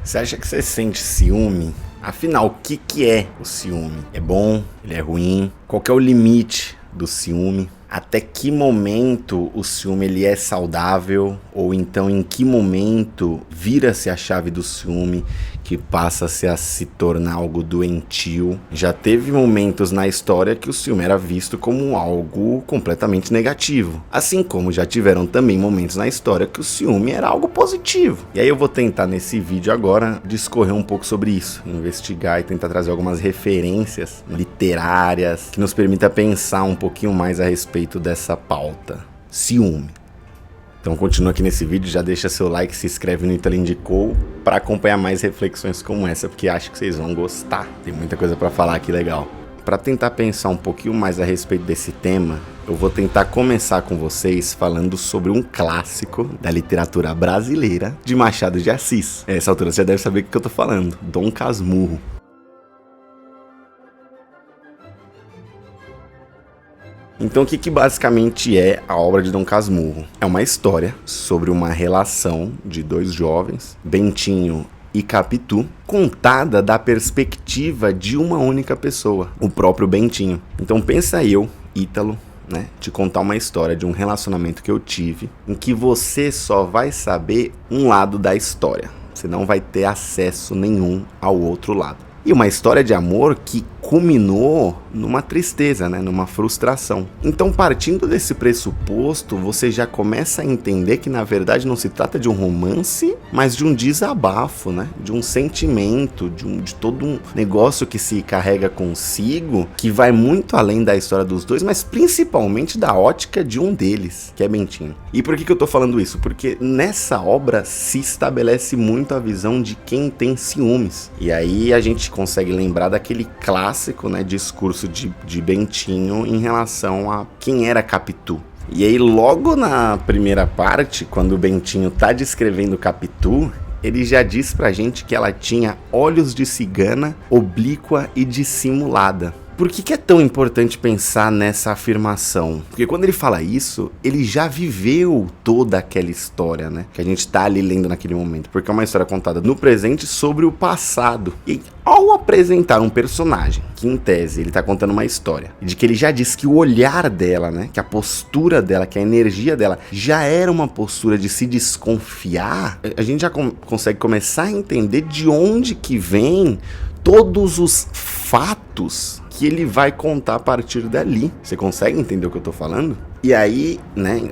Você acha que você sente ciúme? Afinal, o que é o ciúme? É bom? Ele é ruim? Qual que é o limite do ciúme? Até que momento o ciúme ele é saudável? Ou então em que momento vira-se a chave do ciúme que passa-se a se tornar algo doentio? Já teve momentos na história que o ciúme era visto como algo completamente negativo. Assim como já tiveram também momentos na história que o ciúme era algo positivo. E aí eu vou tentar nesse vídeo agora discorrer um pouco sobre isso, investigar e tentar trazer algumas referências literárias que nos permita pensar um pouquinho mais a respeito dessa pauta. Ciúme. Então continua aqui nesse vídeo, já deixa seu like, se inscreve no Ítalo Indicou para acompanhar mais reflexões como essa, porque acho que vocês vão gostar. Tem muita coisa para falar aqui legal. Para tentar pensar um pouquinho mais a respeito desse tema, eu vou tentar começar com vocês falando sobre um clássico da literatura brasileira de Machado de Assis. A essa altura você já deve saber o que eu tô falando, Dom Casmurro. Então o que basicamente é a obra de Dom Casmurro? É uma história sobre uma relação de dois jovens, Bentinho e Capitu, contada da perspectiva de uma única pessoa, o próprio Bentinho. Então pensa eu, Ítalo, te contar uma história de um relacionamento que eu tive, em que você só vai saber um lado da história. Você não vai ter acesso nenhum ao outro lado. E uma história de amor que culminou numa tristeza, numa frustração. Então, partindo desse pressuposto, você já começa a entender que, na verdade, não se trata de um romance, mas de um desabafo, de um sentimento, de todo um negócio que se carrega consigo, que vai muito além da história dos dois, mas principalmente da ótica de um deles, que é Bentinho. E por que eu tô falando isso? Porque nessa obra se estabelece muito a visão de quem tem ciúmes. E aí a gente consegue lembrar daquele clássico, discurso de Bentinho em relação a quem era Capitu. E aí logo na primeira parte, quando o Bentinho tá descrevendo Capitu, ele já diz pra gente que ela tinha olhos de cigana, oblíqua e dissimulada. Por que é tão importante pensar nessa afirmação? Porque quando ele fala isso, ele já viveu toda aquela história, que a gente tá ali lendo naquele momento. Porque é uma história contada no presente sobre o passado. E ao apresentar um personagem, que em tese ele tá contando uma história, de que ele já disse que o olhar dela, que a postura dela, que a energia dela, já era uma postura de se desconfiar, a gente já consegue começar a entender de onde que vem todos os fatos que ele vai contar a partir dali. Você consegue entender o que eu tô falando? E aí,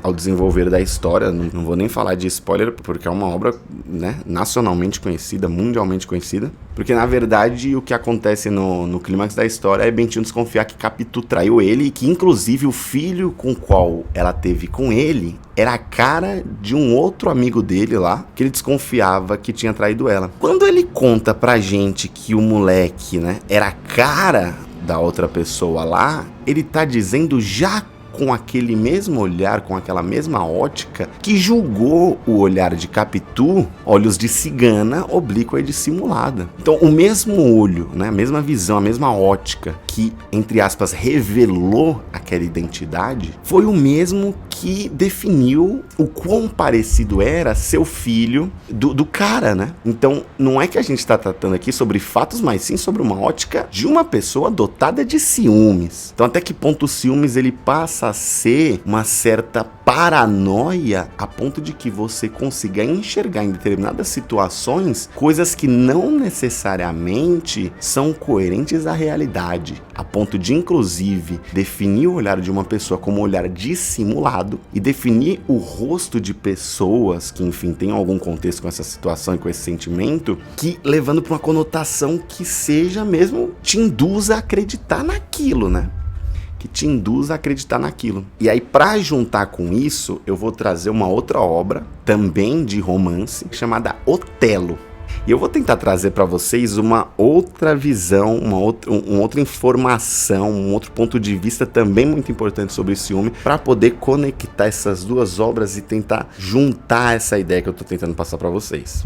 ao desenvolver da história, não vou nem falar de spoiler, porque é uma obra, nacionalmente conhecida, mundialmente conhecida, porque na verdade o que acontece no clímax da história é Bentinho desconfiar que Capitu traiu ele e que inclusive o filho com o qual ela teve com ele era a cara de um outro amigo dele lá, que ele desconfiava que tinha traído ela. Quando ele conta pra gente que o moleque, era a cara da outra pessoa lá, ele tá dizendo já com aquele mesmo olhar, com aquela mesma ótica, que julgou o olhar de Capitu, olhos de cigana, oblíqua e dissimulada. Então, o mesmo olho, a mesma visão, a mesma ótica que, entre aspas, revelou aquela identidade, foi o mesmo que definiu o quão parecido era seu filho do cara, Então, não é que a gente está tratando aqui sobre fatos, mas sim sobre uma ótica de uma pessoa dotada de ciúmes. Então, até que ponto o ciúmes ele passa a ser uma certa paranoia a ponto de que você consiga enxergar em determinadas situações coisas que não necessariamente são coerentes à realidade, a ponto de inclusive definir o olhar de uma pessoa como um olhar dissimulado e definir o rosto de pessoas que, enfim, tenham algum contexto com essa situação e com esse sentimento, que levando para uma conotação que seja mesmo te induza a acreditar naquilo, que te induz a acreditar naquilo. E aí, para juntar com isso, eu vou trazer uma outra obra, também de romance, chamada Otelo. E eu vou tentar trazer para vocês uma outra visão, uma outra informação, um outro ponto de vista também muito importante sobre o ciúme, para poder conectar essas duas obras e tentar juntar essa ideia que eu estou tentando passar para vocês.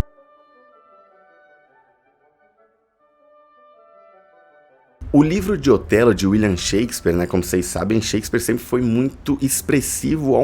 O livro de Otelo, de William Shakespeare, né, como vocês sabem, Shakespeare sempre foi muito expressivo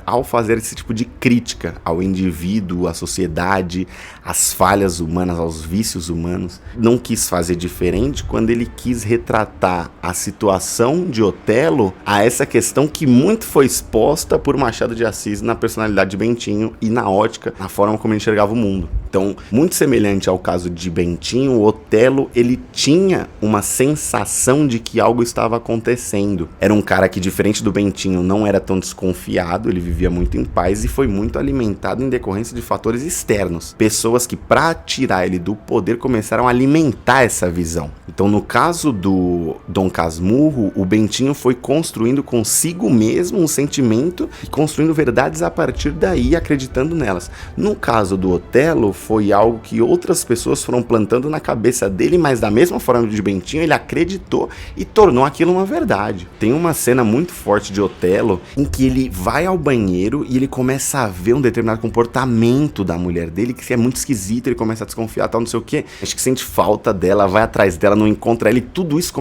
ao fazer esse tipo de crítica ao indivíduo, à sociedade, às falhas humanas, aos vícios humanos. Não quis fazer diferente quando ele quis retratar a situação de Otelo a essa questão que muito foi exposta por Machado de Assis na personalidade de Bentinho e na ótica, na forma como ele enxergava o mundo. Então, muito semelhante ao caso de Bentinho, o Otelo, ele tinha uma sensação de que algo estava acontecendo. Era um cara que, diferente do Bentinho, não era tão desconfiado, ele vivia muito em paz e foi muito alimentado em decorrência de fatores externos. Pessoas que, para tirar ele do poder, começaram a alimentar essa visão. Então, no caso do Dom Casmurro, o Bentinho foi construindo consigo mesmo um sentimento e construindo verdades a partir daí, acreditando nelas. No caso do Otelo, foi algo que outras pessoas foram plantando na cabeça dele, mas da mesma forma de Bentinho, ele acreditou e tornou aquilo uma verdade. Tem uma cena muito forte de Otelo em que ele vai ao banheiro e ele começa a ver um determinado comportamento da mulher dele que é muito esquisito, ele começa a desconfiar, tal, não sei o que, acho que sente falta dela, vai atrás dela, não encontra ela e tudo isso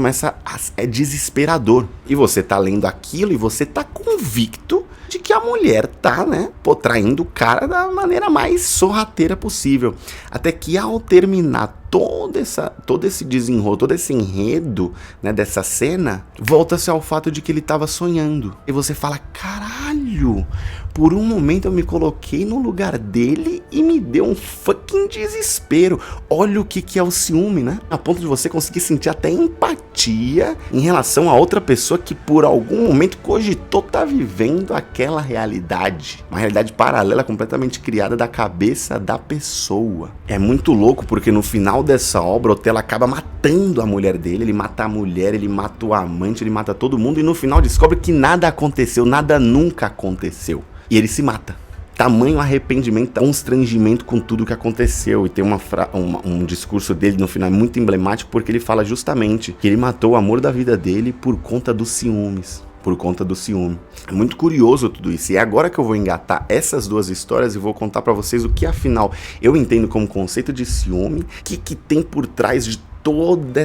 é desesperador. E você tá lendo aquilo e você tá convicto de que a mulher tá, né, traindo o cara da maneira mais sorrateira possível. Até que ao terminar todo esse desenrolo, todo esse enredo, né, dessa cena, volta-se ao fato de que ele tava sonhando. E você fala, caralho, por um momento eu me coloquei no lugar dele e me deu um fucking desespero. Olha o que é o ciúme, né? A ponto de você conseguir sentir até empatia em relação a outra pessoa que por algum momento cogitou tá vivendo aquela realidade. Uma realidade paralela completamente criada da cabeça da pessoa. É muito louco porque no final dessa obra, Otelo acaba matando a mulher dele, ele mata a mulher, ele mata o amante, ele mata todo mundo e no final descobre que nada aconteceu, nada nunca aconteceu. E ele se mata. Tamanho arrependimento, constrangimento com tudo que aconteceu. E tem um discurso dele no final muito emblemático porque ele fala justamente que ele matou o amor da vida dele por conta dos ciúmes. Por conta do ciúme. É muito curioso tudo isso. E é agora que eu vou engatar essas duas histórias e vou contar pra vocês o que afinal eu entendo como conceito de ciúme, o que tem por trás de todo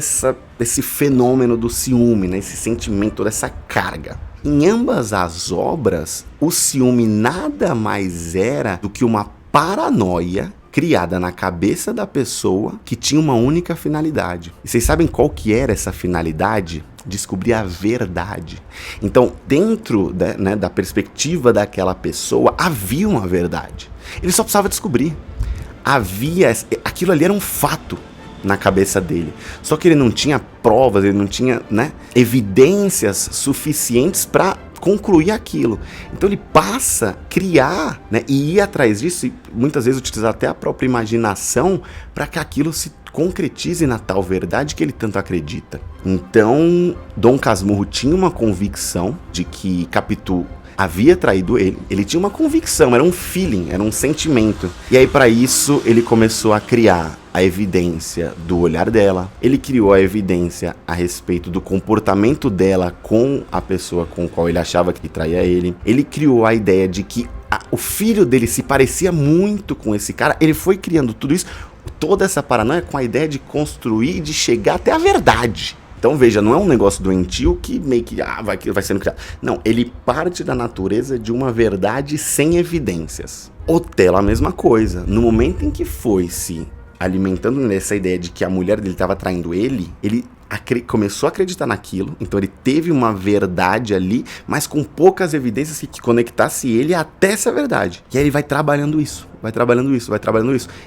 esse fenômeno do ciúme, né? Esse sentimento, toda essa carga. Em ambas as obras, o ciúme nada mais era do que uma paranoia criada na cabeça da pessoa que tinha uma única finalidade. E vocês sabem qual que era essa finalidade? Descobrir a verdade. Então, dentro da perspectiva daquela pessoa, havia uma verdade. Ele só precisava descobrir. Aquilo ali era um fato na cabeça dele. Só que ele não tinha provas, ele não tinha, evidências suficientes para concluir aquilo. Então ele passa a criar, e ir atrás disso, e muitas vezes utilizar até a própria imaginação para que aquilo se concretize na tal verdade que ele tanto acredita. Então, Dom Casmurro tinha uma convicção de que Capitu havia traído ele tinha uma convicção, era um feeling, era um sentimento. E aí para isso ele começou a criar a evidência do olhar dela, ele criou a evidência a respeito do comportamento dela com a pessoa com a qual ele achava que traía ele criou a ideia de que o filho dele se parecia muito com esse cara, ele foi criando tudo isso, toda essa paranoia com a ideia de construir, de chegar até a verdade. Então veja, não é um negócio doentio que meio que vai sendo criado. Não, ele parte da natureza de uma verdade sem evidências. Otelo a mesma coisa. No momento em que foi se alimentando nessa ideia de que a mulher dele estava traindo ele começou a acreditar naquilo, então ele teve uma verdade ali, mas com poucas evidências que conectasse ele até essa verdade. E aí ele vai trabalhando isso.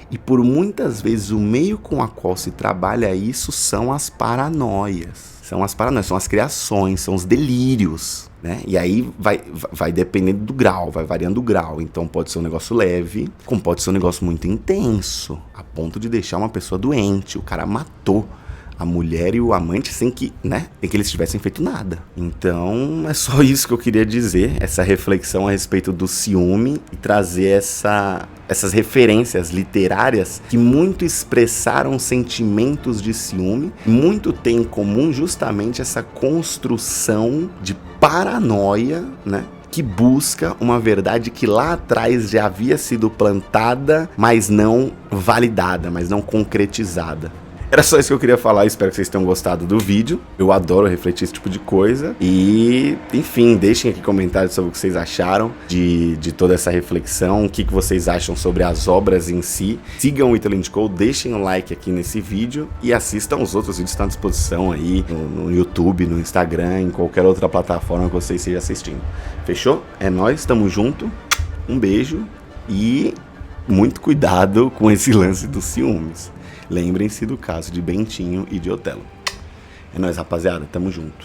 E por muitas vezes o meio com a qual se trabalha isso são as paranoias. São as criações, são os delírios, né? E aí vai dependendo do grau, vai variando o grau. Então pode ser um negócio leve, como pode ser um negócio muito intenso, a ponto de deixar uma pessoa doente. O cara matou a mulher e o amante sem que eles tivessem feito nada. Então é só isso que eu queria dizer, essa reflexão a respeito do ciúme e trazer essas referências literárias que muito expressaram sentimentos de ciúme, muito tem em comum justamente essa construção de paranoia, que busca uma verdade que lá atrás já havia sido plantada, mas não validada, mas não concretizada. Era só isso que eu queria falar, espero que vocês tenham gostado do vídeo. Eu adoro refletir esse tipo de coisa. E, enfim, deixem aqui comentários sobre o que vocês acharam de toda essa reflexão, o que vocês acham sobre as obras em si. Sigam o Ítalo Indicou, deixem um like aqui nesse vídeo e assistam os outros vídeos que estão à disposição aí no YouTube, no Instagram, em qualquer outra plataforma que vocês estejam assistindo. Fechou? É nóis, tamo junto, um beijo e muito cuidado com esse lance dos ciúmes. Lembrem-se do caso de Bentinho e de Otelo. É nóis, rapaziada. Tamo junto.